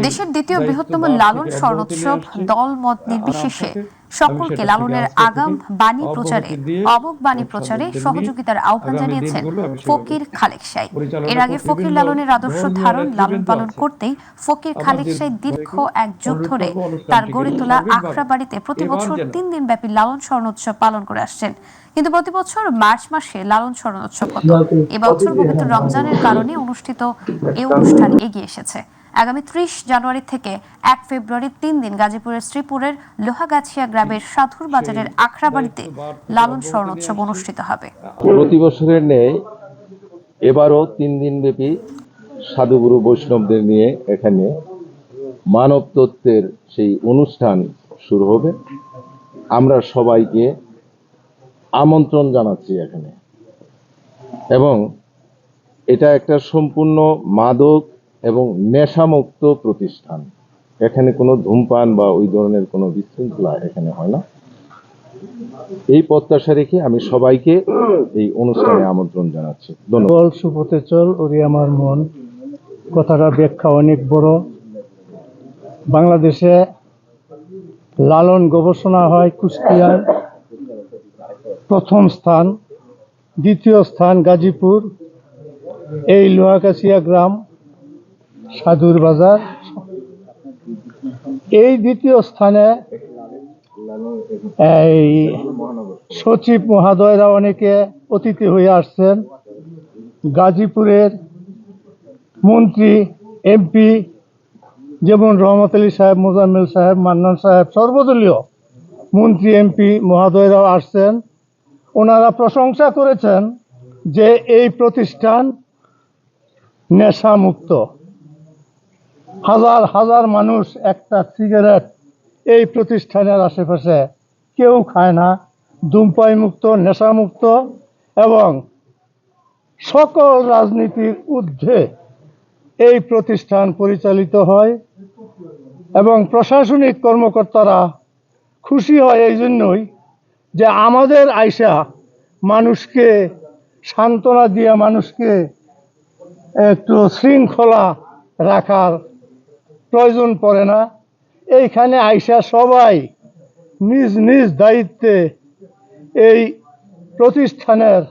দেশের দ্বিতীয় বৃহত্তম লালন স্বর্ণোৎসব দল মত নির্বিশেষে সকলকে লালনের আগাম বাণী প্রচারে অবক বাণী প্রচারে সহযোগিতার আহ্বান জানিয়েছেন ফকির খালেক সাই। এর আগে ফকির লালনের আদর্শ ধারণ লালন পালন করতেই ফকির খালেক সাই দীর্ঘ এক যুগ ধরে তার গড়ে তোলা আখড়াবাড়িতে প্রতি বছর 3 দিন ব্যাপী লালন স্বর্ণোৎসব পালন করে আসছেন। কিন্তু প্রতি বছর মার্চ মাসে লালন স্বর্ণোৎসব হতো। এবছর পবিত্র রমজানের কারণে অনুষ্ঠিত এই অনুষ্ঠান এগিয়ে এসেছে। আগামী 30 জানুয়ারি থেকে 1 ফেব্রুয়ারি 3 দিন গাজীপুরের শ্রীপুরের লোহাগাছিয়া গ্রামের সাধুর বাজারের আখড়াবাড়িতে লালন স্বর্ণোৎসব অনুষ্ঠিত হবে। প্রতি বছরের ন্যায় এবারও 3 দিন ব্যাপী সাধুগুরু বৈষ্ণবদের নিয়ে এখানে মানব তত্ত্বের সেই অনুষ্ঠান শুরু হবে। আমরা সবাইকে আমন্ত্রণ জানাচ্ছি এখানে, এবং এটা একটা সম্পূর্ণ মাদক এবং নেশামুক্ত প্রতিষ্ঠান। এখানে কোনো ধূমপান বা ওই ধরনের কোনো বিশৃঙ্খলা এখানে হয় না। এই প্রত্যাশা রেখে আমি সবাইকে এই অনুষ্ঠানে আমন্ত্রণ জানাচ্ছি। ধন্যবাদ। সুপথে চল ওরে আমার মন, কথাটা ব্যাখ্যা অনেক বড়। বাংলাদেশে লালন গবেষণা হয় কুষ্টিয়ার, প্রথম স্থান, দ্বিতীয় স্থান গাজীপুর, এই লোহাগাছিয়া গ্রাম, সাধুর বাজার। এই দ্বিতীয় স্থানে এই সচিব মহোদয়রা অনেকে অতিথি হয়ে আসছেন। গাজীপুরের মন্ত্রী, এমপি যেমন রহমত আলী সাহেব, মোজাম্মেল সাহেব, মান্নান সাহেব, সর্বদলীয় মন্ত্রী এমপি মহোদয়রাও আসছেন। ওনারা প্রশংসা করেছেন যে এই প্রতিষ্ঠান নেশামুক্ত। হাজার হাজার মানুষ একটা সিগারেট এই প্রতিষ্ঠানের আশেপাশে কেউ খায় না। ধূমপাই মুক্ত, নেশামুক্ত, এবং সকল রাজনীতির ঊর্ধ্বে এই প্রতিষ্ঠান পরিচালিত হয়। এবং প্রশাসনিক কর্মকর্তারা খুশি হয় এই জন্যই যে আমাদের আইসা মানুষকে সান্ত্বনা দিয়ে মানুষকে একটু শৃঙ্খলা রাখার প্রয়োজন পড়ে না। এইখানে আইসা সবাই নিজ নিজ দায়িত্বে এই প্রতিষ্ঠানের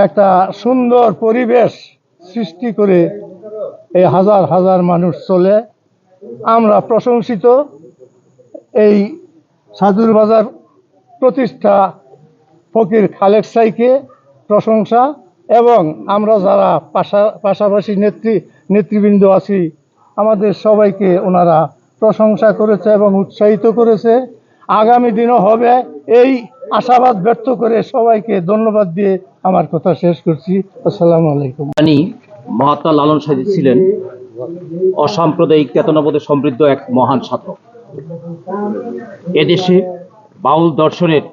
একটা সুন্দর পরিবেশ সৃষ্টি করে এই হাজার হাজার মানুষ চলে। আমরা প্রশংসিত এই সাধুর বাজার প্রতিষ্ঠা ফকির খালেক সাইকে প্রশংসা, এবং আমরা যারা পাশাপাশি নেতৃবৃন্দ আছি আমাদের সবাইকে ওনারা প্রশংসা করেছে এবং উৎসাহিত করেছে। আগামী দিনও হবে, এই আশাবাদ ব্যক্ত করে সবাইকে ধন্যবাদ দিয়ে আমার কথা শেষ করছি। আসসালামু আলাইকুম। মহাত্মা লালন সাইজি ছিলেন অসাম্প্রদায়িক চেতনাবোধে সমৃদ্ধ এক মহান সাধক। এদেশে বাউল দর্শনের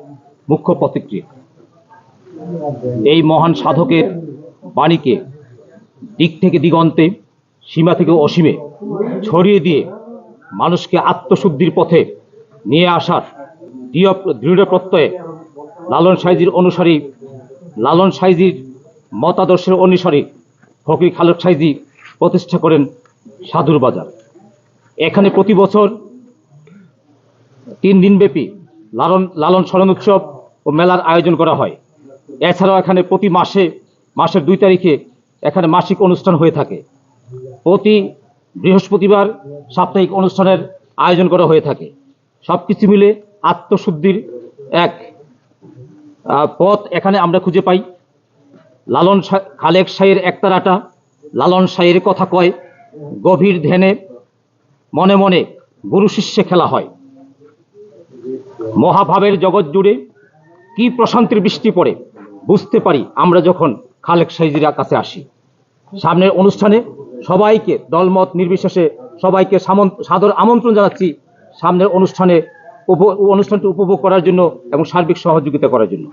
মুখ্য প্রতিক্রিয়া। এই মহান সাধকের বাণীকে দিক থেকে দিগন্তে, সীমা থেকে অসীমে ছড়িয়ে দিয়ে মানুষকে আত্মশুদ্ধির পথে নিয়ে আসার দৃঢ় প্রত্যয়ে লালন সাইজির অনুসারী, লালন সাইজির মতাদর্শের অনুসারী ফকির খালেক সাইজি প্রতিষ্ঠা করেন সাধুর বাজার। এখানে প্রতি বছর 3 দিনব্যাপী লালন স্মরণ উৎসব ও মেলার আয়োজন করা হয়। এছাড়াও এখানে প্রতি মাসের 2 তারিখে এখানে মাসিক অনুষ্ঠান হয়ে থাকে। প্রতি বৃহস্পতিবার সাপ্তাহিক অনুষ্ঠানের আয়োজন করা হয়ে থাকে। সব কিছু মিলে আত্মশুদ্ধির এক পথ এখানে আমরা খুঁজে পাই। লালন খালেক সাইয়ের একতারাটা লালন সাইয়ের কথা কয়, গভীর ধ্যানে মনে মনে গুরু শিষ্যে খেলা হয়। মহাভাবের জগৎ জুড়ে কি প্রশান্তির বৃষ্টি পড়ে বুঝতে পারি আমরা যখন খালেক সাইজির কাছে আসি। সামনের অনুষ্ঠানে সবাইকে দলমত নির্বিশেষে সবাইকে সাদর আমন্ত্রণ জানাচ্ছি সামনের অনুষ্ঠানটি উপভোগ করার জন্য এবং সার্বিক সহযোগিতা করার জন্য।